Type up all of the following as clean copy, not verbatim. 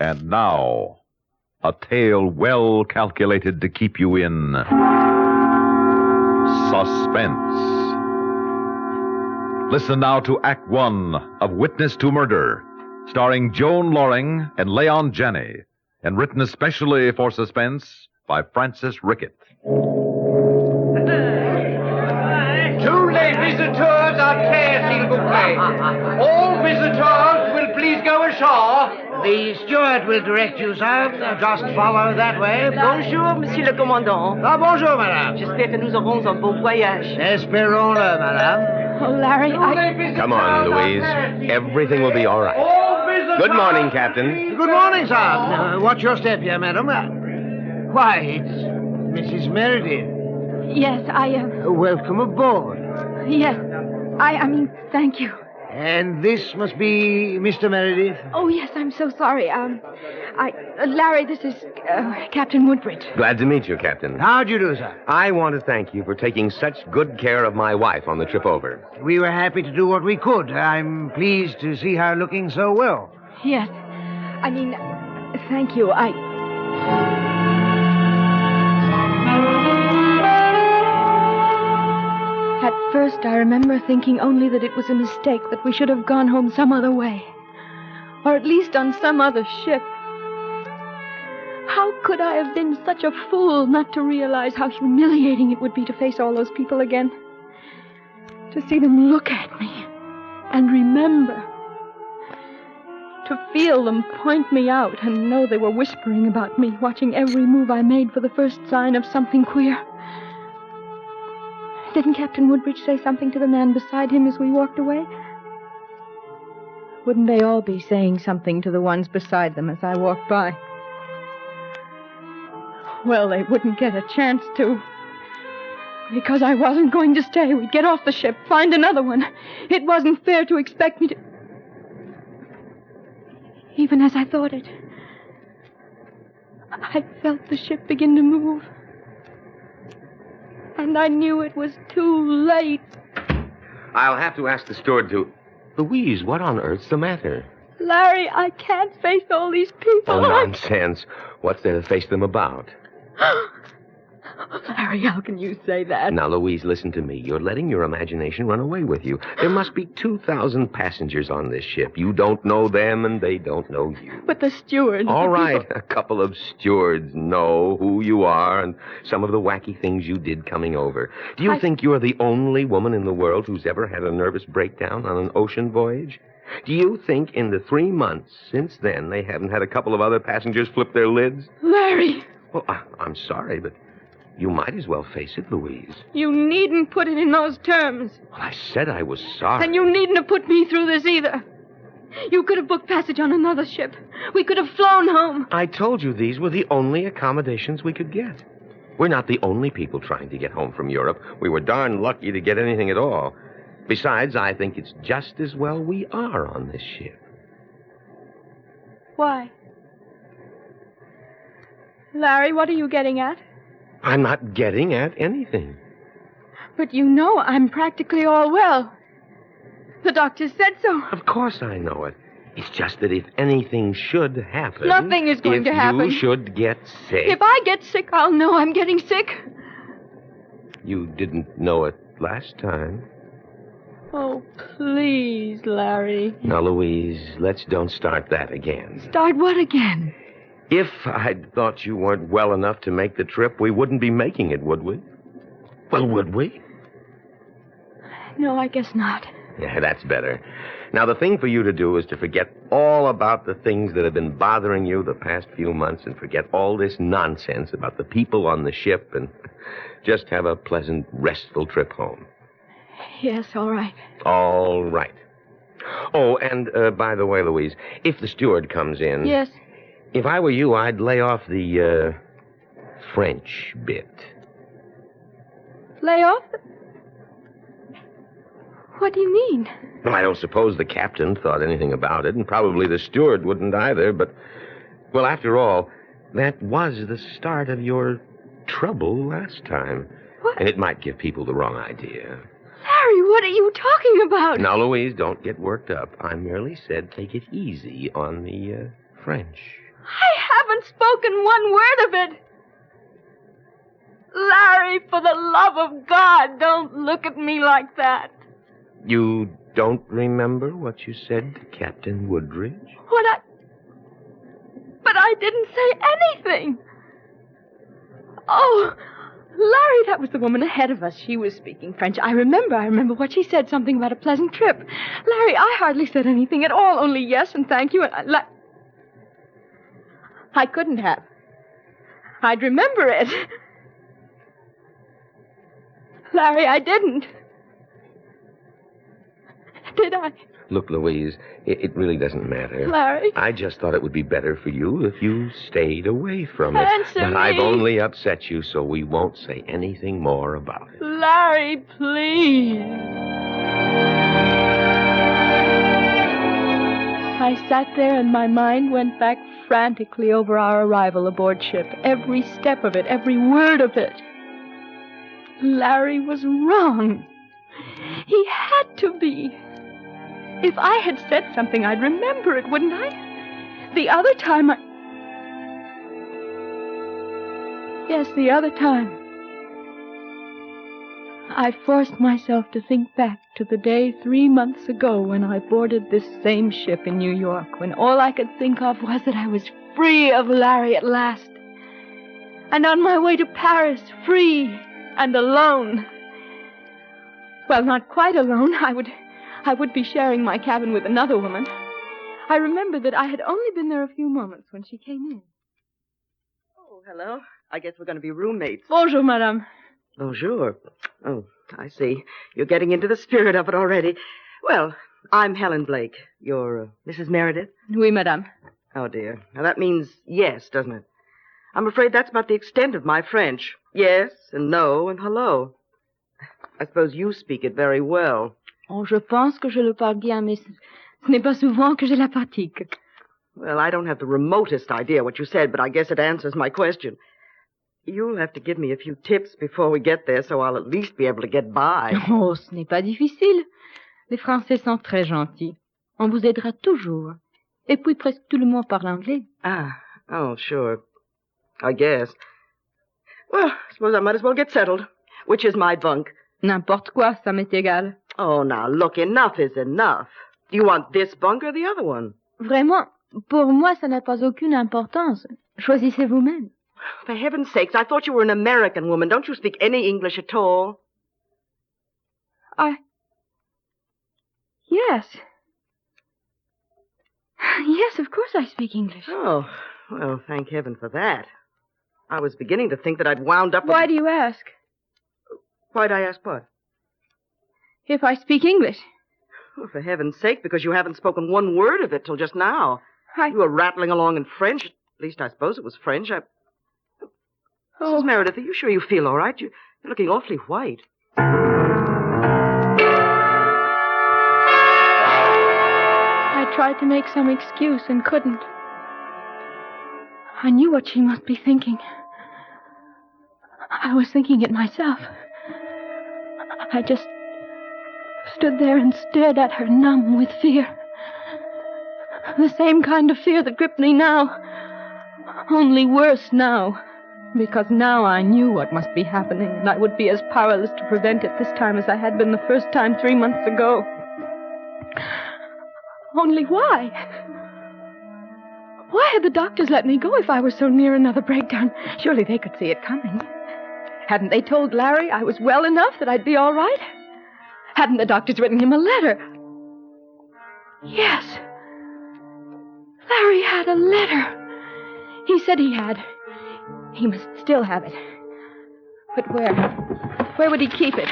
And now, a tale well calculated to keep you in suspense. Listen now to Act One of Witness to Murder, starring Joan Lorring and Leon Janney, and written especially for Suspense by Frances Rickett. Tous les visiteurs à terre, s'il vous plaît. All visitors will please go ashore. The steward will direct you, sir. Just follow that way. Bonjour, monsieur le commandant. Ah, bonjour, madame. J'espère que nous aurons un beau voyage. Espérons-le, madame. Oh, Larry, Come on, Louise. Everything will be all right. All visitors... Good morning, Captain. Good morning, sir. Watch your step here, madam. Why, it's Mrs. Meredith. Yes, Welcome aboard. yes. I mean, thank you. And this must be Mr. Meredith? Oh, yes, I'm so sorry. Larry, this is Captain Woodbridge. Glad to meet you, Captain. How do you do, sir? I want to thank you for taking such good care of my wife on the trip over. We were happy to do what we could. I'm pleased to see her looking so well. Yes. I mean, thank you. At first, I remember thinking only that it was a mistake, that we should have gone home some other way. Or at least on some other ship. How could I have been such a fool not to realize how humiliating it would be to face all those people again? To see them look at me and remember. To feel them point me out and know they were whispering about me, watching every move I made for the first sign of something queer. Didn't Captain Woodbridge say something to the man beside him as we walked away? Wouldn't they all be saying something to the ones beside them as I walked by? Well, they wouldn't get a chance to. Because I wasn't going to stay. We'd get off the ship, find another one. It wasn't fair to expect me to... Even as I thought it, I felt the ship begin to move. And I knew it was too late. I'll have to ask the steward to... Louise, what on earth's the matter? Larry, I can't face all these people. Oh, nonsense. What's there to face them about? Larry, how can you say that? Now, Louise, listen to me. You're letting your imagination run away with you. There must be 2,000 passengers on this ship. You don't know them, and they don't know you. But the steward... All right, a couple of stewards know who you are and some of the wacky things you did coming over. Do you think you're the only woman in the world who's ever had a nervous breakdown on an ocean voyage? Do you think in the 3 months since then they haven't had a couple of other passengers flip their lids? Larry! Well, I'm sorry, but... you might as well face it, Louise. You needn't put it in those terms. Well, I said I was sorry. And you needn't have put me through this either. You could have booked passage on another ship. We could have flown home. I told you these were the only accommodations we could get. We're not the only people trying to get home from Europe. We were darn lucky to get anything at all. Besides, I think it's just as well we are on this ship. Why? Larry, what are you getting at? I'm not getting at anything. But you know I'm practically all well. The doctor said so. Of course I know it. It's just that if anything should happen... Nothing is going to happen. If you should get sick... If I get sick, I'll know I'm getting sick. You didn't know it last time. Oh, please, Larry. Now, Louise, let's don't start that again. Start what again? If I'd thought you weren't well enough to make the trip, we wouldn't be making it, would we? Well, would we? No, I guess not. Yeah, that's better. Now, the thing for you to do is to forget all about the things that have been bothering you the past few months and forget all this nonsense about the people on the ship and just have a pleasant, restful trip home. Yes, all right. All right. Oh, and by the way, Louise, if the steward comes in... Yes? If I were you, I'd lay off the, French bit. Lay off? What do you mean? Well, I don't suppose the captain thought anything about it, and probably the steward wouldn't either, but... Well, after all, that was the start of your trouble last time. What? And it might give people the wrong idea. Larry, what are you talking about? Now, Louise, don't get worked up. I merely said take it easy on the, French. I haven't spoken one word of it. Larry, for the love of God, don't look at me like that. You don't remember what you said to Captain Woodridge? But I didn't say anything. Oh, Larry, that was the woman ahead of us. She was speaking French. I remember what she said, something about a pleasant trip. Larry, I hardly said anything at all, only yes and thank you. And I couldn't have. I'd remember it. Larry, I didn't. Did I? Look, Louise, it really doesn't matter. Larry? I just thought it would be better for you if you stayed away from it. Answer But me. I've only upset you, so we won't say anything more about it. Larry, please. I sat there and my mind went back frantically over our arrival aboard ship. Every step of it, every word of it. Larry was wrong. He had to be. If I had said something, I'd remember it, wouldn't I? The other time Yes, the other time. I forced myself to think back to the day 3 months ago when I boarded this same ship in New York, when all I could think of was that I was free of Larry at last. And on my way to Paris, free and alone. Well, not quite alone. I would be sharing my cabin with another woman. I remember that I had only been there a few moments when she came in. Oh, hello. I guess we're going to be roommates. Bonjour, madame. Bonjour. Oh, I see. You're getting into the spirit of it already. Well, I'm Helen Blake. You're Mrs. Meredith? Oui, madame. Oh, dear. Now, that means yes, doesn't it? I'm afraid that's about the extent of my French. Yes and no and hello. I suppose you speak it very well. Oh, je pense que je le parle bien, mais ce n'est pas souvent que je la pratique. Well, I don't have the remotest idea what you said, but I guess it answers my question. You'll have to give me a few tips before we get there, so I'll at least be able to get by. Oh, ce n'est pas difficile. Les Français sont très gentils. On vous aidera toujours. Et puis presque tout le monde parle anglais. Ah, oh, sure. I guess. Well, I suppose I might as well get settled. Which is my bunk? N'importe quoi, ça m'est égal. Oh, now, look, enough is enough. Do you want this bunk or the other one? Vraiment, pour moi, ça n'a pas aucune importance. Choisissez vous-même. For heaven's sakes, I thought you were an American woman. Don't you speak any English at all? Yes. Yes, of course I speak English. Oh, well, thank heaven for that. I was beginning to think that I'd wound up with... Why do you ask? Why'd I ask what? If I speak English. Oh, for heaven's sake, because you haven't spoken one word of it till just now. You were rattling along in French. At least I suppose it was French. Mrs. Meredith, are you sure you feel all right? You're looking awfully white. I tried to make some excuse and couldn't. I knew what she must be thinking. I was thinking it myself. I just stood there and stared at her, numb with fear. The same kind of fear that gripped me now. Only worse now. Because now I knew what must be happening, and I would be as powerless to prevent it this time as I had been the first time 3 months ago. Only why? Why had the doctors let me go if I were so near another breakdown? Surely they could see it coming. Hadn't they told Larry I was well enough that I'd be all right? Hadn't the doctors written him a letter? Yes. Larry had a letter. He said he had. He must still have it. But where? Where would he keep it?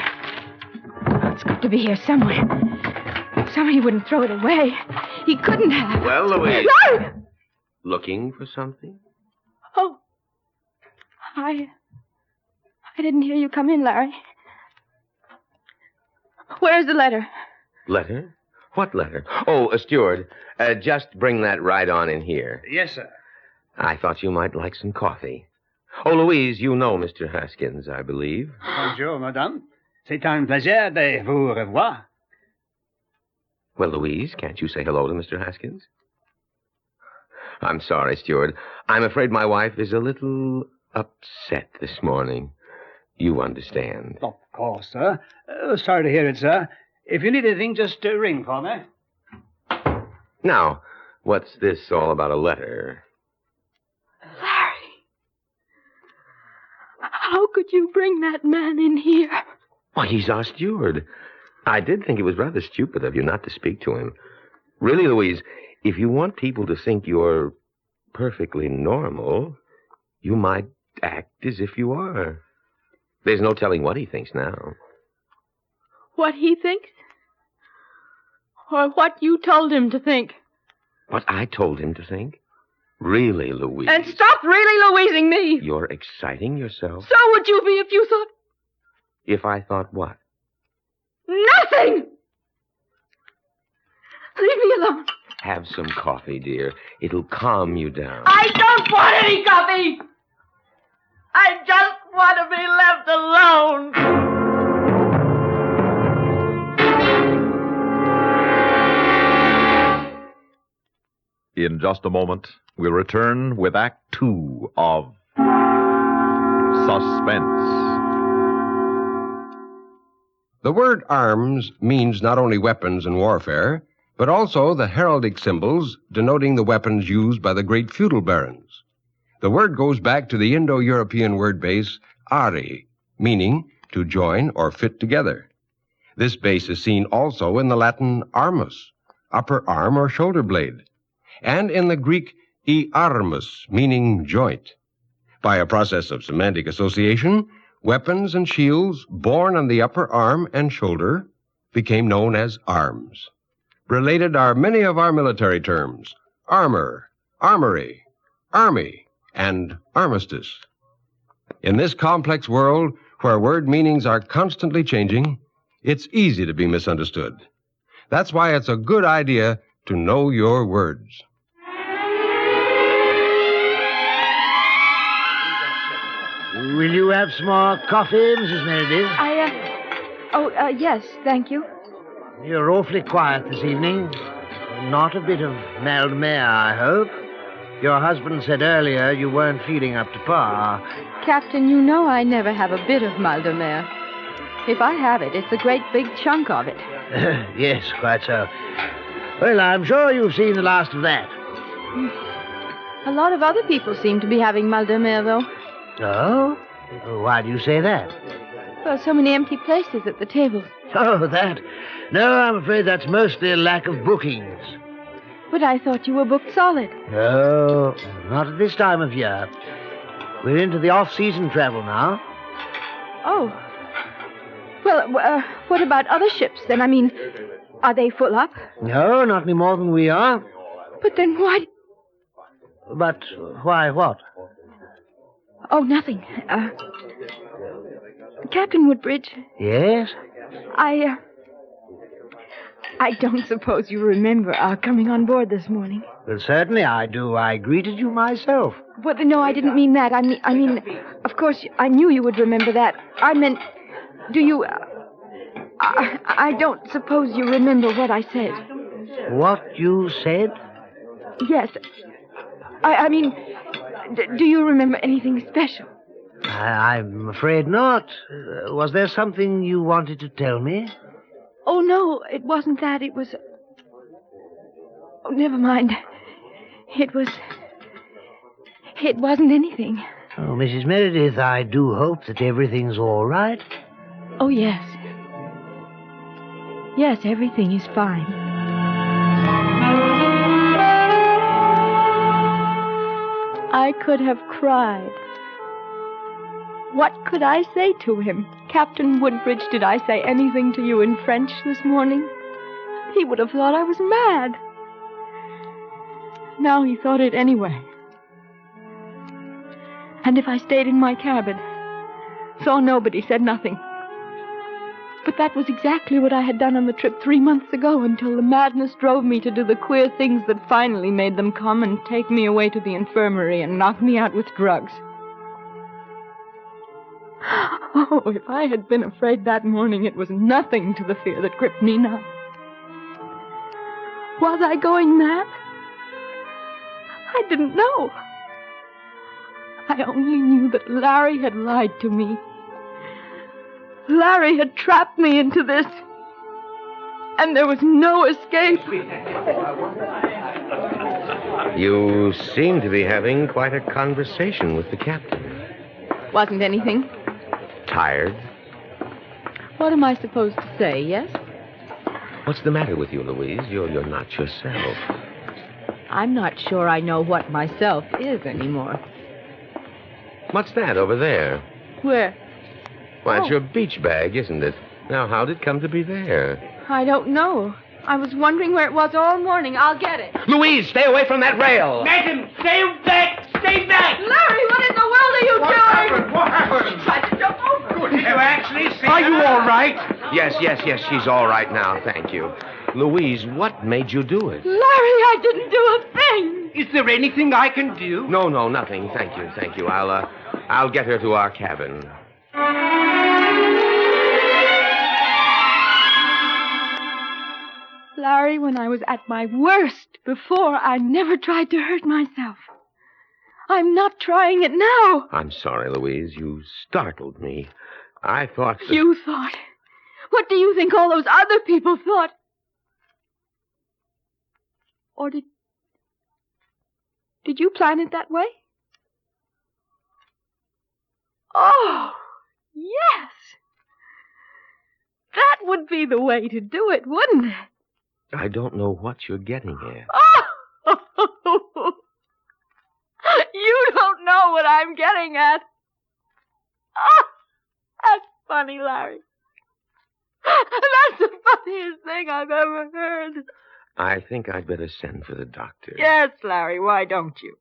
It's got to be here somewhere. Somebody wouldn't throw it away. He couldn't have. Well, Louise. Larry! Looking for something? Oh. I didn't hear you come in, Larry. Where's the letter? Letter? What letter? Oh, steward, just bring that right on in here. Yes, sir. I thought you might like some coffee. Oh, Louise, you know Mr. Haskins, I believe. Bonjour, madame. C'est un plaisir de vous revoir. Well, Louise, can't you say hello to Mr. Haskins? I'm sorry, Steward. I'm afraid my wife is a little upset this morning. You understand. Of course, sir. Sorry to hear it, sir. If you need anything, just ring for me. Now, what's this all about a letter? Larry. How could you bring that man in here? Why, he's our steward. I did think it was rather stupid of you not to speak to him. Really, Louise, if you want people to think you're perfectly normal, you might act as if you are. There's no telling what he thinks now. What he thinks? Or what you told him to think? What I told him to think? Really, Louise? And stop really Louising me! You're exciting yourself. So would you be if you thought... If I thought what? Nothing! Leave me alone. Have some coffee, dear. It'll calm you down. I don't want any coffee! I just want to be left alone! In just a moment, we'll return with Act 2 of Suspense. The word arms means not only weapons in warfare, but also the heraldic symbols denoting the weapons used by the great feudal barons. The word goes back to the Indo-European word base ari, meaning to join or fit together. This base is seen also in the Latin armus, upper arm or shoulder blade, and in the Greek armus, meaning joint. By a process of semantic association, weapons and shields borne on the upper arm and shoulder became known as arms. Related are many of our military terms: armor, armory, army, and armistice. In this complex world, where word meanings are constantly changing, it's easy to be misunderstood. That's why it's a good idea to know your words. Will you have some more coffee, Mrs. Meredith? Yes, thank you. You're awfully quiet this evening. Not a bit of mal de mer, I hope. Your husband said earlier you weren't feeling up to par. Captain, you know I never have a bit of mal de mer. If I have it, it's a great big chunk of it. Yes, quite so. Well, I'm sure you've seen the last of that. A lot of other people seem to be having mal de mer, though. Oh? Why do you say that? Well, so many empty places at the tables. Oh, that. No, I'm afraid that's mostly a lack of bookings. But I thought you were booked solid. No, not at this time of year. We're into the off-season travel now. Oh. Well, what about other ships, then? I mean, are they full up? No, not any more than we are. But then why... But why what? Oh, nothing. Captain Woodbridge. Yes? I don't suppose you remember our coming on board this morning. Well, certainly I do. I greeted you myself. But no, I didn't mean that. I mean, of course, I knew you would remember that. I meant, do you... I don't suppose you remember what I said. What you said? Yes. I mean, do you remember anything special? I'm afraid not. Was there something you wanted to tell me? Oh, no, it wasn't that. It was... Oh, never mind. It wasn't anything. Oh, Mrs. Meredith, I do hope that everything's all right. Oh, yes. Yes, everything is fine. I could have cried. What could I say to him? Captain Woodbridge, did I say anything to you in French this morning? He would have thought I was mad. Now he thought it anyway. And if I stayed in my cabin, saw nobody, said nothing. But that was exactly what I had done on the trip 3 months ago, until the madness drove me to do the queer things that finally made them come and take me away to the infirmary and knock me out with drugs. Oh, if I had been afraid that morning, it was nothing to the fear that gripped me now. Was I going mad? I didn't know. I only knew that Larry had lied to me. Larry had trapped me into this. And there was no escape. You seem to be having quite a conversation with the captain. Wasn't anything. Tired? What am I supposed to say, yes? What's the matter with you, Louise? You're not yourself. I'm not sure I know what myself is anymore. What's that over there? Where? Why, it's your beach bag, isn't it? Now, how'd it come to be there? I don't know. I was wondering where it was all morning. I'll get it. Louise, stay away from that rail! Madam, stay back! Stay back! Larry, what in the world are you doing? What happened? She tried to jump over. Did you actually see Are you all right? Yes, she's all right now, thank you. Louise, what made you do it? Larry, I didn't do a thing. Is there anything I can do? No, nothing. Thank you. I'll get her to our cabin. Larry, when I was at my worst before, I never tried to hurt myself. I'm not trying it now. I'm sorry, Louise. You startled me. I thought... You thought? What do you think all those other people thought? Or did you plan it that way? Oh, yes. That would be the way to do it, wouldn't it? I don't know what you're getting at. Oh! You don't know what I'm getting at. Oh, that's funny, Larry. That's the funniest thing I've ever heard. I think I'd better send for the doctor. Yes, Larry, why don't you?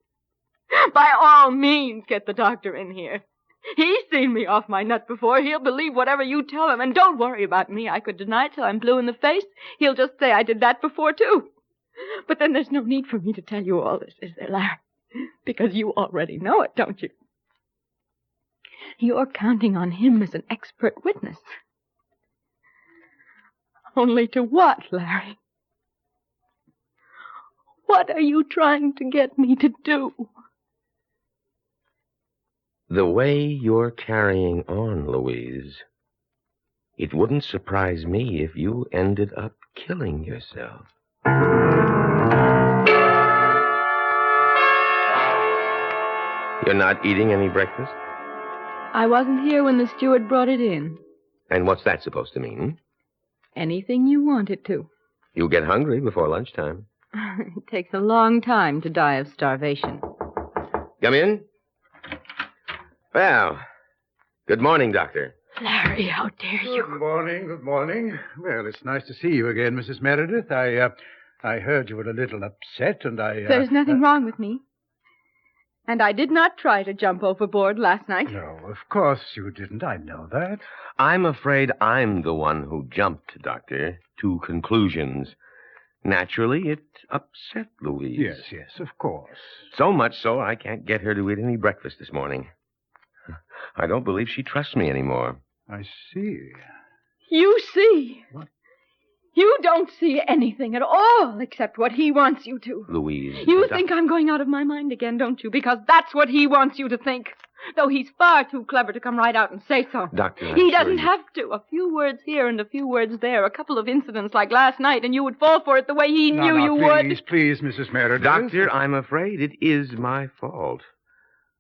By all means, get the doctor in here. He's seen me off my nut before. He'll believe whatever you tell him. And don't worry about me. I could deny it till I'm blue in the face. He'll just say I did that before, too. But then there's no need for me to tell you all this, is there, Larry? Because you already know it, don't you? You're counting on him as an expert witness. Only to what, Larry? What are you trying to get me to do? The way you're carrying on, Louise, it wouldn't surprise me if you ended up killing yourself. You're not eating any breakfast? I wasn't here when the steward brought it in. And what's that supposed to mean? Anything you want it to. You'll get hungry before lunchtime. It takes a long time to die of starvation. Come in. Well, good morning, Doctor. Larry, how dare you? Good morning. Well, it's nice to see you again, Mrs. Meredith. I heard you were a little upset, and There's nothing wrong with me. And I did not try to jump overboard last night. No, of course you didn't. I know that. I'm afraid I'm the one who jumped, Doctor, to conclusions. Naturally, it upset Louise. Yes, of course. So much so I can't get her to eat any breakfast this morning. I don't believe she trusts me anymore. I see. You see? What? You don't see anything at all except what he wants you to. Louise. You think I'm going out of my mind again, don't you? Because that's what he wants you to think. Though he's far too clever to come right out and say so. Doctor, he doesn't have to. A few words here and a few words there. A couple of incidents like last night, and you would fall for it the way he knew you would. Please, Mrs. Meredith. Doctor, I'm afraid it is my fault.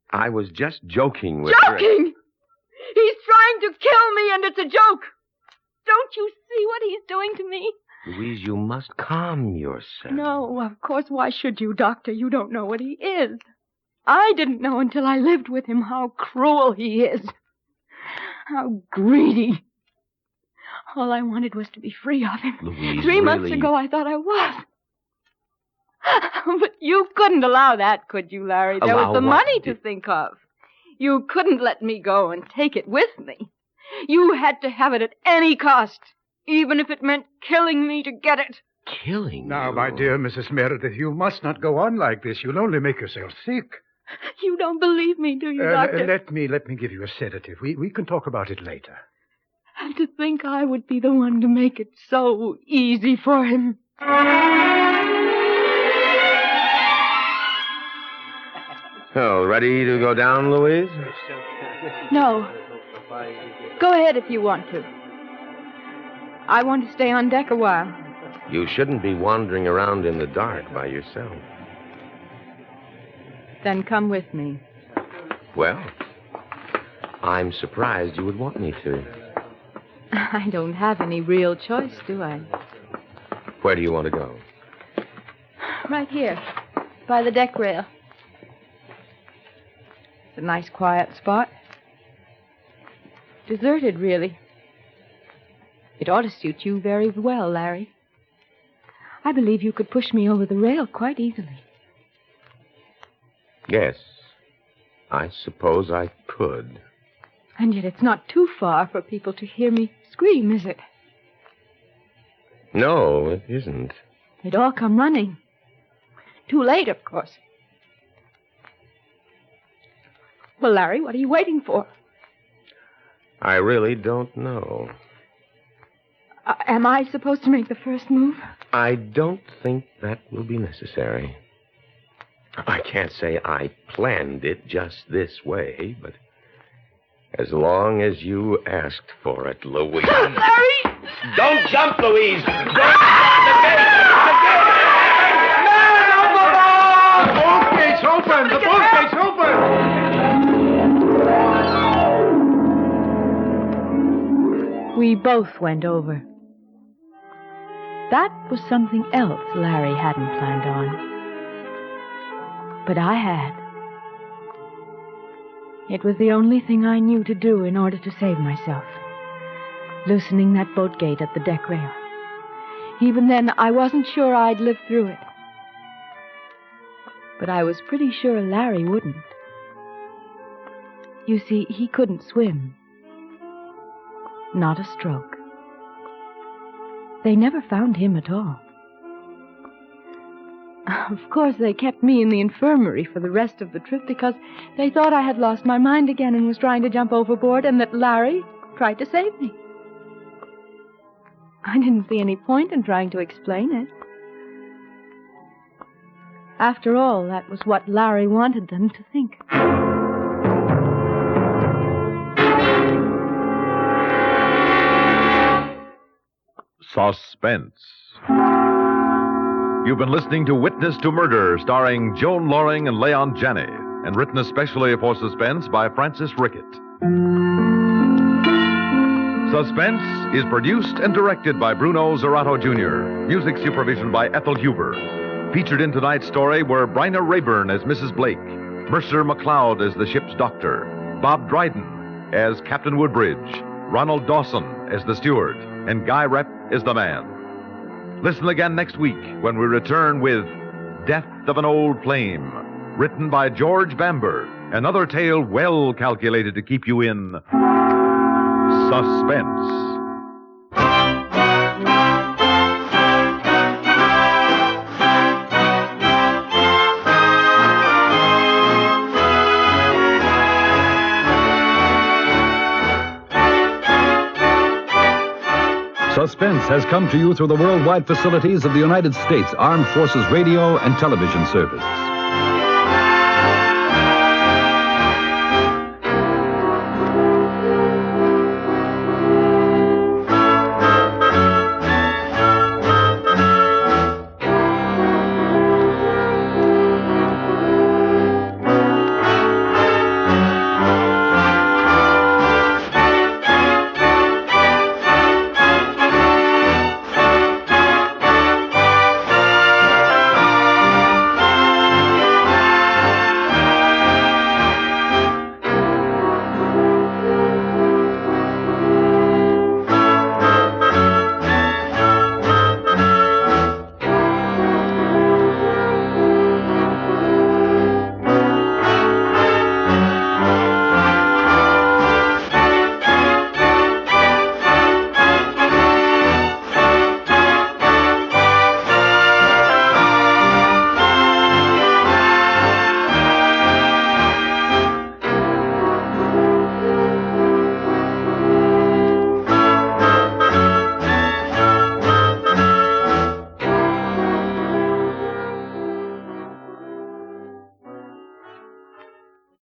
I was just joking with her. Joking? He's trying to kill me, and it's a joke. Don't you see what he's doing to me? Louise, you must calm yourself. No, of course. Why should you, Doctor? You don't know what he is. I didn't know until I lived with him how cruel he is. How greedy. All I wanted was to be free of him. Louise, 3 months ago, I thought I was. But you couldn't allow that, could you, Larry? There was the money to think of. You couldn't let me go and take it with me. You had to have it at any cost, even if it meant killing me to get it. Killing Now, you? my dear Mrs. Meredith, you must not go on like this. You'll only make yourself sick. You don't believe me, do you, Doctor? Let me give you a sedative. We can talk about it later. And to think I would be the one to make it so easy for him. Well, ready to go down, Louise? No. Go ahead if you want to. I want to stay on deck a while. You shouldn't be wandering around in the dark by yourself. Then come with me. Well, I'm surprised you would want me to. I don't have any real choice, do I? Where do you want to go? Right here, by the deck rail. It's a nice, quiet spot. Deserted, really. It ought to suit you very well, Larry. I believe you could push me over the rail quite easily. Yes, I suppose I could. And yet it's not too far for people to hear me scream, is it? No, it isn't. They'd all come running. Too late, of course. Well, Larry, what are you waiting for? I really don't know. Am I supposed to make the first move? I don't think that will be necessary. I can't say I planned it just this way, but as long as you asked for it, Louise. Larry! Don't jump, Louise! Don't jump! The boat gate's open! The boat gate's open! We both went over. That was something else Larry hadn't planned on. But I had. It was the only thing I knew to do in order to save myself. Loosening that boat gate at the deck rail. Even then, I wasn't sure I'd live through it. But I was pretty sure Larry wouldn't. You see, he couldn't swim. Not a stroke. They never found him at all. Of course, they kept me in the infirmary for the rest of the trip because they thought I had lost my mind again and was trying to jump overboard and that Larry tried to save me. I didn't see any point in trying to explain it. After all, that was what Larry wanted them to think. Suspense. You've been listening to Witness to Murder, starring Joan Lorring and Leon Janney, and written especially for Suspense by Frances Rickett. Suspense is produced and directed by Bruno Zerato Jr., music supervision by Ethel Huber. Featured in tonight's story were Bryna Rayburn as Mrs. Blake, Mercer McLeod as the ship's doctor, Bob Dryden as Captain Woodbridge, Ronald Dawson as the steward, and Guy Rep as the man. Listen again next week when we return with Death of an Old Flame, written by George Bamber, another tale well calculated to keep you in suspense. Suspense has come to you through the worldwide facilities of the United States Armed Forces Radio and Television Service.